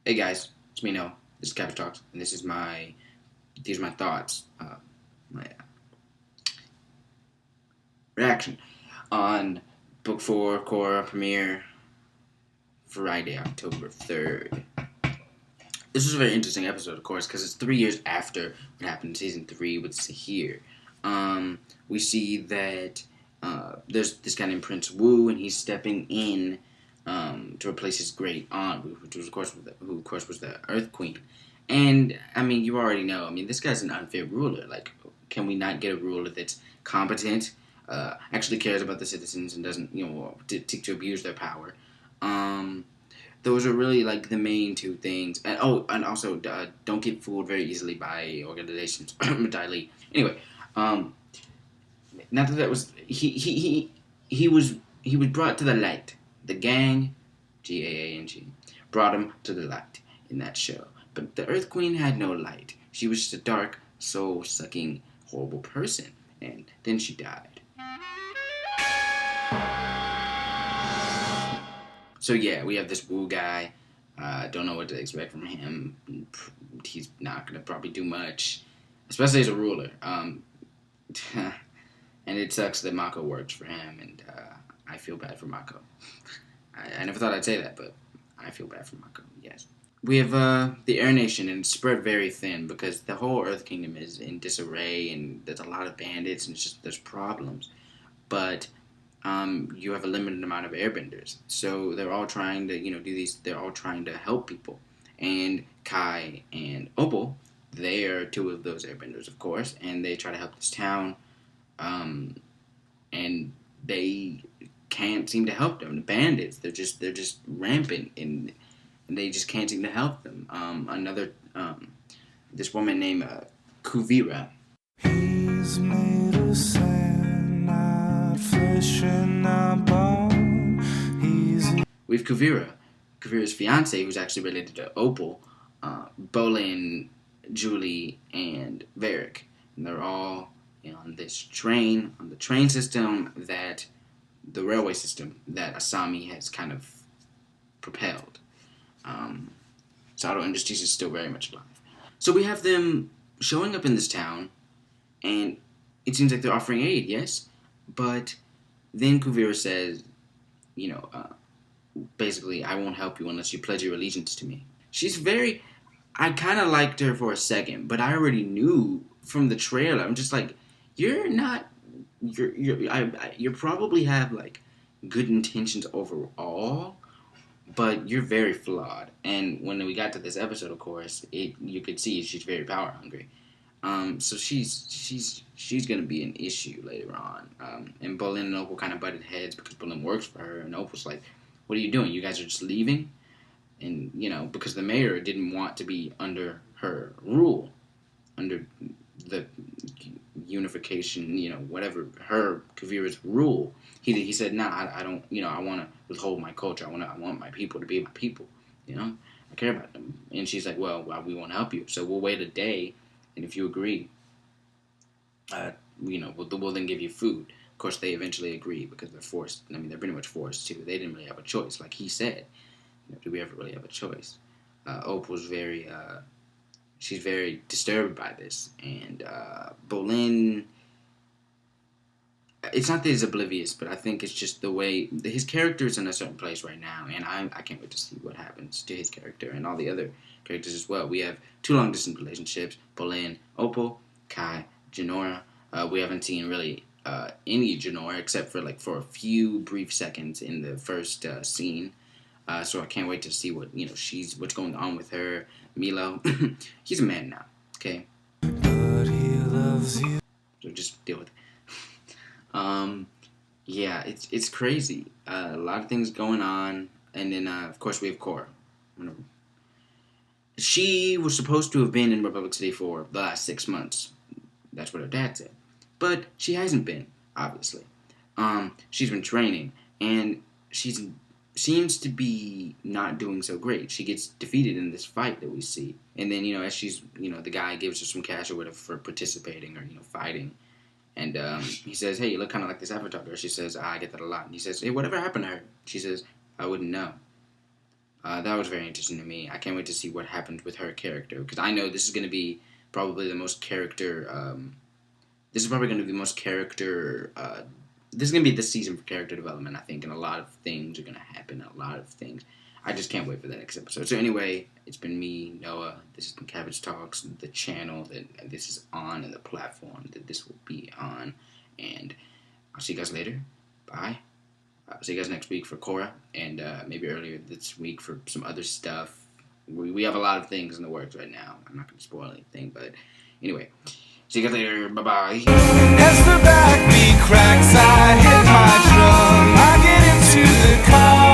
Hey guys, it's me Noah. This is CabbageTalks, and these are my thoughts, my reaction on Book 4 Korra premiere Friday, October 3rd. This was a very interesting episode, of course, because it's 3 years after what happened in Season 3 with Sahir. We see that there's this guy named Prince Wu, and he's stepping in to replace his great aunt, who of course was the Earth Queen. And I mean, you already know. I mean, this guy's an unfair ruler. Like, can we not get a ruler that's competent, actually cares about the citizens, and doesn't, seek to abuse their power? Those are really like the main two things. And also don't get fooled very easily by organizations. Anyway, not that was he was brought to the light. The gang, GAANG, brought him to the light in that show. But the Earth Queen had no light. She was just a dark, soul-sucking, horrible person. And then she died. So yeah, we have this Wu guy. Don't know what to expect from him. He's not going to probably do much, especially as a ruler. And it sucks that Mako works for him, and I feel bad for Mako. I never thought I'd say that, but I feel bad for Mako, yes. We have the ARE Nation, and it's spread very thin because the whole Earth Kingdom is in disarray, and there's a lot of bandits, and there's problems. But you have a limited amount of airbenders, so they're all trying to, do these. They're all trying to help people, and Kai and Opal, they are two of those airbenders, of course, and they try to help this town, and they can't seem to help them. The bandits, they're just rampant, and they just can't seem to help them. This woman named Kuvira. He's made of sand, not flesh and not bone. We have Kuvira's fiance, who's actually related to Opal, Bolin, Julie, and Varric. And they're all on this train, on the train system the railway system that Asami has kind of propelled. Sato Industries is still very much alive. So we have them showing up in this town, and it seems like they're offering aid, yes? But then Kuvira says, basically, I won't help you unless you pledge your allegiance to me. I kind of liked her for a second, but I already knew from the trailer. I'm just like, you probably have like good intentions overall, but you're very flawed. And when we got to this episode, of course, you could see she's very power hungry. So she's gonna be an issue later on. And Bolin and Opal kind of butted heads because Bolin works for her, and Opal's like, "What are you doing? You guys are just leaving?" And because the mayor didn't want to be under her rule, under the unification, whatever, her Kuvira's rule. He said, "Nah, I don't. I want to withhold my culture. I want my people to be my people. I care about them." And she's like, "Well, we won't help you. So we'll wait a day, and if you agree, we'll then give you food." Of course, they eventually agree because they're forced. I mean, they're pretty much forced to. They didn't really have a choice, like he said. Do we ever really have a choice? Opal's she's very disturbed by this, and Bolin. It's not that he's oblivious, but I think it's just the way his character is in a certain place right now, and I can't wait to see what happens to his character and all the other characters as well. We have two long distance relationships: Bolin, Opal, Kai, Jinora. We haven't seen really any Jinora except for a few brief seconds in the first scene. So I can't wait to see what's going on with her. Milo, he's a man now, okay? But he loves you. So just deal with it. Yeah, it's crazy. A lot of things going on, and then of course we have Korra. She was supposed to have been in Republic City for the last 6 months. That's what her dad said, but she hasn't been, obviously. She's been training, and seems to be not doing so great. She gets defeated in this fight that we see. And then, as she's, the guy gives her some cash or whatever for participating or, fighting. And he says, "Hey, you look kind of like this Avatar girl." She says, "I get that a lot." And he says, "Hey, whatever happened to her?" She says, "I wouldn't know." That was very interesting to me. I can't wait to see what happens with her character, because I know this is going to be probably the most character. This is probably going to be the most character. This is going to be the season for character development, I think, and a lot of things are going to happen. A lot of things. I just can't wait for the next episode. So anyway, it's been me, Noah. This has been Cabbage Talks, the channel that this is on, and the platform that this will be on. And I'll see you guys later. Bye. I'll see you guys next week for Korra, and maybe earlier this week for some other stuff. We have a lot of things in the works right now. I'm not going to spoil anything, but anyway. See you guys later. Bye-bye. As the backbeat cracks, I hit my drum. I get into the car.